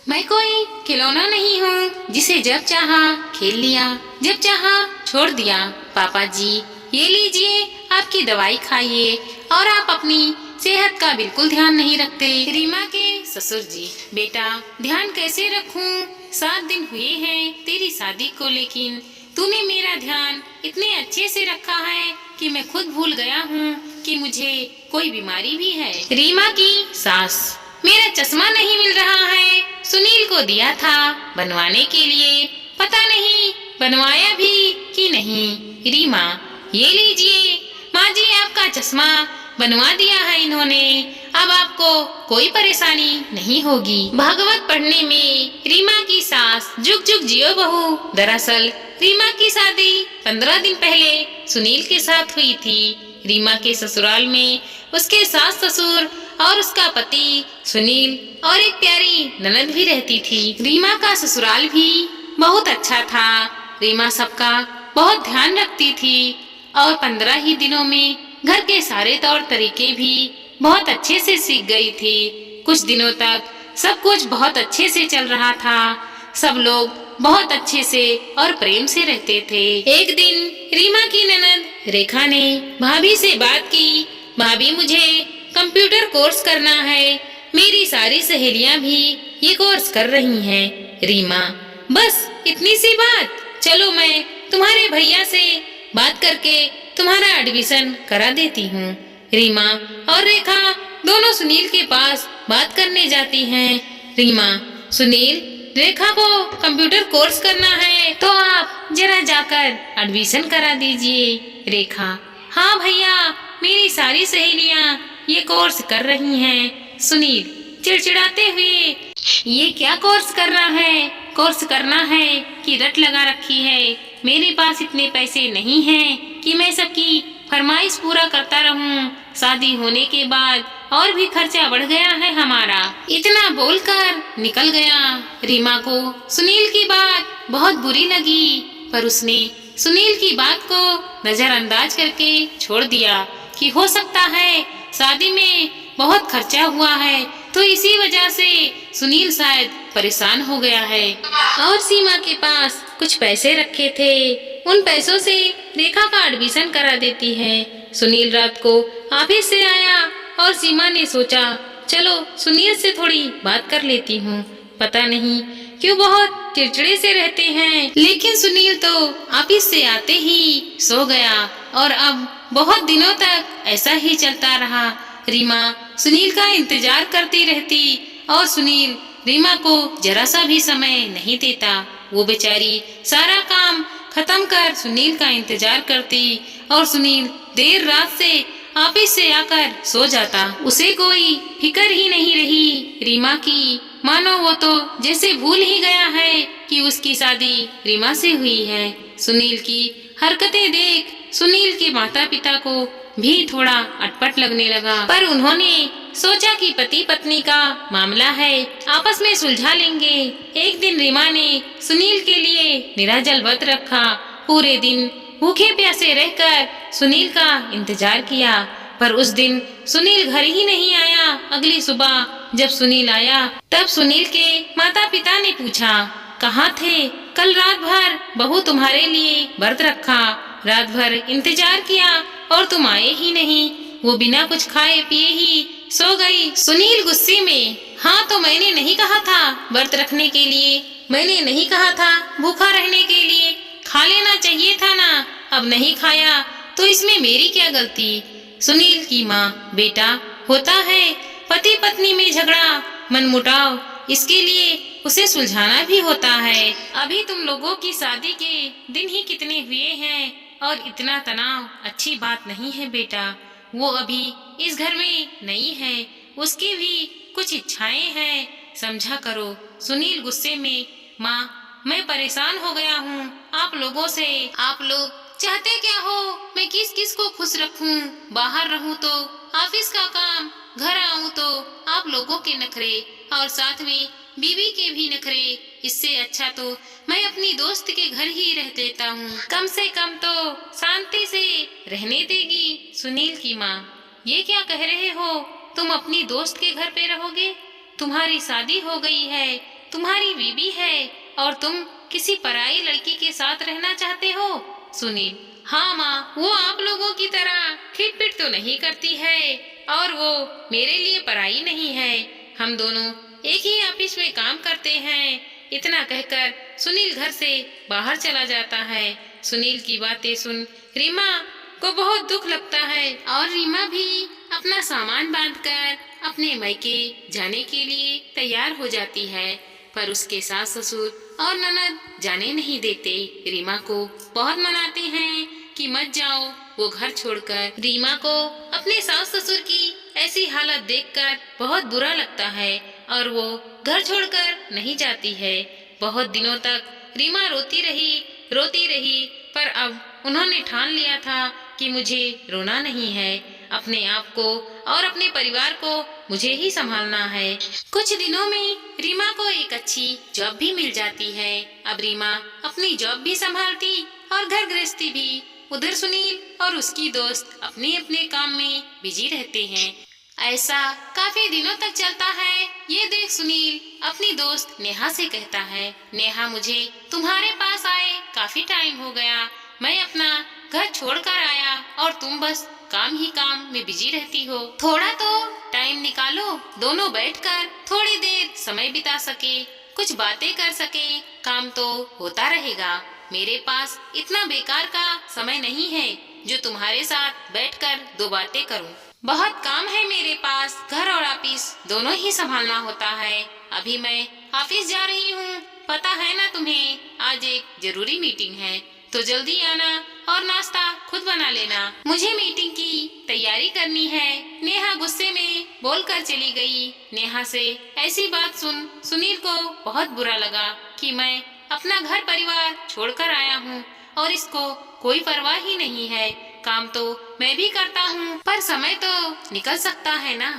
मैं कोई खिलौना नहीं हूँ जिसे जब चाहा खेल लिया, जब चाहा छोड़ दिया। पापा जी, ये लीजिए, आपकी दवाई खाइए। और आप अपनी सेहत का बिल्कुल ध्यान नहीं रखते। रीमा के ससुर जी, बेटा ध्यान कैसे रखूं? 7 दिन हुए हैं तेरी शादी को, लेकिन तूने मेरा ध्यान इतने अच्छे से रखा है कि मैं खुद भूल गया हूँ कि मुझे कोई बीमारी भी है। रीमा की सास, मेरा चश्मा नहीं मिल रहा है, सुनील को दिया था बनवाने के लिए, पता नहीं बनवाया भी कि नहीं। रीमा, ये लीजिए माँ जी, आपका चश्मा बनवा दिया है इन्होंने, अब आपको कोई परेशानी नहीं होगी। भागवत पढ़ने में रीमा की सास, जुग जुग जियो बहू। दरअसल रीमा की शादी 15 दिन पहले सुनील के साथ हुई थी। रीमा के ससुराल में उसके सास ससुर और उसका पति सुनील और एक प्यारी ननद भी रहती थी। रीमा का ससुराल भी बहुत अच्छा था। रीमा सबका बहुत ध्यान रखती थी और 15 ही दिनों में घर के सारे तौर तरीके भी बहुत अच्छे से सीख गई थी। कुछ दिनों तक सब कुछ बहुत अच्छे से चल रहा था। सब लोग बहुत अच्छे से और प्रेम से रहते थे। एक दिन रीमा की ननद रेखा ने भाभी से बात की, भाभी मुझे कंप्यूटर कोर्स करना है, मेरी सारी सहेलियां भी ये कोर्स कर रही हैं। रीमा, बस इतनी सी बात, चलो मैं तुम्हारे भैया से बात करके तुम्हारा एडमिशन करा देती हूँ। रीमा और रेखा दोनों सुनील के पास बात करने जाती हैं। रीमा, सुनील, रेखा को कंप्यूटर कोर्स करना है तो आप जरा जाकर एडमिशन करा दीजिए। रेखा, हाँ भैया, मेरी सारी सहेलियाँ ये कोर्स कर रही हैं। सुनील चिड़चिड़ाते हुए, ये क्या कोर्स करना है? कोर्स करना है कि रट लगा रखी है? मेरे पास इतने पैसे नहीं हैं कि मैं सबकी फरमाइश पूरा करता रहूं। शादी होने के बाद और भी खर्चा बढ़ गया है हमारा। इतना बोलकर निकल गया। रीमा को सुनील की बात बहुत बुरी लगी, पर उसने सुनील की बात को नजरअंदाज करके छोड़ दिया कि हो सकता है शादी में बहुत खर्चा हुआ है तो इसी वजह से सुनील शायद परेशान हो गया है। और सीमा के पास कुछ पैसे रखे थे, उन पैसों से रेखा का एडमिशन करा देती है। सुनील रात को ऑफिस से आया और सीमा ने सोचा, चलो सुनील से थोड़ी बात कर लेती हूँ। पता नहीं क्यों बहुत चिड़चिड़े से रहते हैं, लेकिन सुनील तो ऑफिस से आते ही सो गया और अब बहुत दिनों तक ऐसा ही चलता रहा। रीमा सुनील का इंतजार करती रहती और सुनील रीमा को जरा सा भी समय नहीं देता। वो बेचारी सारा काम खत्म कर सुनील का इंतजार करती और सुनील देर रात से ऑफिस से आकर सो जाता। उसे कोई फिक्र ही नहीं रही रीमा की, मानो वो तो जैसे भूल ही गया है कि उसकी शादी रीमा से हुई है। सुनील की हरकतें देख सुनील के माता पिता को भी थोड़ा अटपट लगने लगा, पर उन्होंने सोचा कि पति पत्नी का मामला है, आपस में सुलझा लेंगे। एक दिन रीमा ने सुनील के लिए निराजल व्रत रखा। पूरे दिन भूखे प्यासे रहकर सुनील का इंतजार किया, पर उस दिन सुनील घर ही नहीं आया। अगली सुबह जब सुनील आया तब सुनील के माता पिता ने पूछा, कहाँ थे? कल रात भर बहू तुम्हारे लिए व्रत रखा, रात भर इंतजार किया और तुम आए ही नहीं। वो बिना कुछ खाए पिए ही सो गई। सुनील गुस्से में, हाँ तो मैंने नहीं कहा था व्रत रखने के लिए, मैंने नहीं कहा था भूखा रहने के लिए, खा लेना चाहिए था ना, अब नहीं खाया तो इसमें मेरी क्या गलती? सुनील की माँ, बेटा होता है पति पत्नी में झगड़ा मनमुटाव, इसके लिए उसे सुलझाना भी होता है। अभी तुम लोगों की शादी के दिन ही कितने हुए हैं और इतना तनाव अच्छी बात नहीं है बेटा। वो अभी इस घर में नई है, उसकी भी कुछ इच्छाएं हैं, समझा करो। सुनील गुस्से में, माँ मैं परेशान हो गया हूँ आप लोगों से। आप लोग चाहते क्या हो? मैं किस किस को खुश रखूं? बाहर रहूं तो ऑफिस का काम, घर आऊं तो आप लोगों के नखरे और साथ में बीवी के भी नखरे। इससे अच्छा तो मैं अपनी दोस्त के घर ही रह देता हूँ, कम से कम तो शांति से रहने देगी। सुनील की माँ, ये क्या कह रहे हो? तुम अपनी दोस्त के घर पे रहोगे? तुम्हारी शादी हो गई है तुम्हारी बीवी है और तुम किसी पराई लड़की के साथ रहना चाहते हो? सुनील, हाँ माँ, वो आप लोगों की तरह खिटपिट तो नहीं करती है और वो मेरे लिए पराई नहीं है। हम दोनों एक ही ऑफिस में काम करते हैं। इतना कहकर सुनील घर से बाहर चला जाता है। सुनील की बातें सुन रीमा को बहुत दुख लगता है और रीमा भी अपना सामान बांधकर अपने मायके जाने के लिए तैयार हो जाती है। पर उसके सास ससुर और ननद जाने नहीं देते। रीमा को बहुत मनाते हैं कि मत जाओ। वो घर छोड़कर रीमा को अपने सास ससुर की ऐसी हालत देखकर बहुत बुरा लगता है और वो घर छोड़कर नहीं जाती है। बहुत दिनों तक रीमा रोती रही, पर अब उन्होंने ठान लिया था कि मुझे रोना नहीं है, अपने आप को और अपने परिवार को मुझे ही संभालना है। कुछ दिनों में रीमा को एक अच्छी जॉब भी मिल जाती है। अब रीमा अपनी जॉब भी संभालती और घर गृहस्थी भी। उधर सुनील और उसकी दोस्त अपने अपने काम में बिजी रहते हैं। ऐसा काफी दिनों तक चलता है। ये देख सुनील अपनी दोस्त नेहा से कहता है, नेहा, मुझे तुम्हारे पास आए काफी टाइम हो गया। मैं अपना घर छोड़कर आया और तुम बस काम ही काम में बिजी रहती हो। थोड़ा तो टाइम निकालो, दोनों बैठकर थोड़ी देर समय बिता सके, कुछ बातें कर सके। काम तो होता रहेगा। मेरे पास इतना बेकार का समय नहीं है जो तुम्हारे साथ बैठकर दो बातें करूं। बहुत काम है मेरे पास, घर और ऑफिस दोनों ही संभालना होता है। अभी मैं ऑफिस जा रही हूँ। पता है ना तुम्हें, आज एक जरूरी मीटिंग है, तो जल्दी आना और नाश्ता खुद बना लेना। मुझे मीटिंग की तैयारी करनी है। नेहा गुस्से में बोलकर चली गई। नेहा से ऐसी बात सुन सुनील को बहुत बुरा लगा कि मैं अपना घर परिवार छोड़कर आया हूँ और इसको कोई परवाह ही नहीं है। काम तो मैं भी करता हूँ, पर समय तो निकल सकता है ना।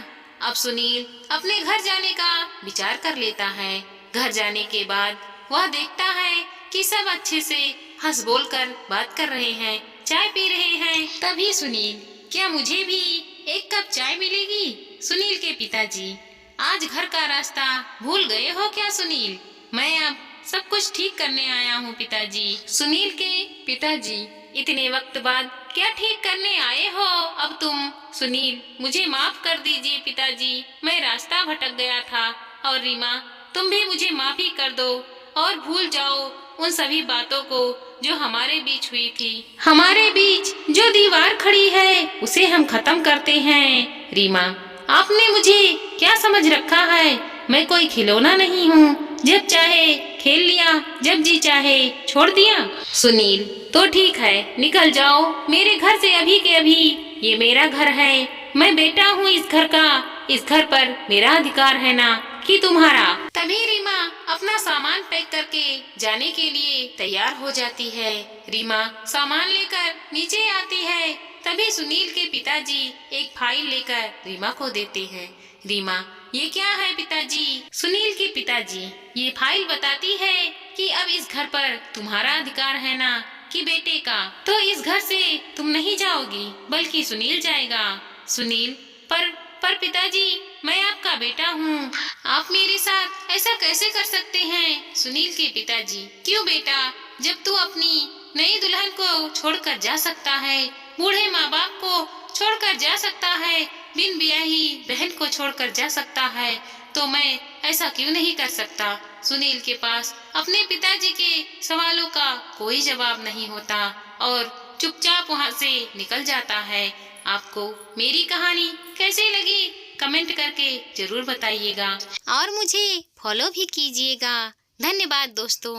अब सुनील अपने घर जाने का विचार कर लेता है। घर जाने के बाद वह देखता है कि सब अच्छे से हंस बोल कर बात कर रहे हैं, चाय पी रहे हैं। तभी सुनील, क्या मुझे भी एक कप चाय मिलेगी? सुनील के पिताजी, आज घर का रास्ता भूल गए हो क्या सुनील? मैं अब सब कुछ ठीक करने आया हूँ पिताजी। सुनील के पिताजी, इतने वक्त बाद क्या ठीक करने आए हो अब तुम? सुनील, मुझे माफ कर दीजिए पिताजी, मैं रास्ता भटक गया था। और रीमा, तुम भी मुझे माफी कर दो और भूल जाओ उन सभी बातों को जो हमारे बीच हुई थी। हमारे बीच जो दीवार खड़ी है उसे हम खत्म करते हैं। रीमा, आपने मुझे क्या समझ रखा है? मैं कोई खिलौना नहीं हूँ, जब चाहे खेल लिया, जब जी चाहे छोड़ दिया। सुनील, तो ठीक है, निकल जाओ मेरे घर से अभी के अभी। ये मेरा घर है, मैं बेटा हूँ इस घर का। इस घर पर मेरा अधिकार है ना कि तुम्हारा। तभी रीमा अपना सामान पैक करके जाने के लिए तैयार हो जाती है। रीमा सामान लेकर नीचे आती है। तभी सुनील के पिताजी एक फाइल लेकर रीमा को देते हैं। रीमा, ये क्या है पिताजी? सुनील के पिताजी, ये फाइल बताती है कि अब इस घर पर तुम्हारा अधिकार है ना कि बेटे का। तो इस घर से तुम नहीं जाओगी बल्कि सुनील जाएगा। सुनील, पर पिताजी, मैं आपका बेटा हूँ, आप मेरे साथ ऐसा कैसे कर सकते हैं? सुनील के पिताजी, क्यों बेटा, जब तू अपनी नई दुल्हन को छोड़कर जा सकता है, बूढ़े माँ बाप को छोड़कर जा सकता है, बिन ब्याही बहन को छोड़कर जा सकता है, तो मैं ऐसा क्यों नहीं कर सकता? सुनील के पास अपने पिताजी के सवालों का कोई जवाब नहीं होता और चुपचाप वहाँ से निकल जाता है। आपको मेरी कहानी कैसे लगी कमेंट करके जरूर बताइएगा और मुझे फॉलो भी कीजिएगा। धन्यवाद दोस्तों।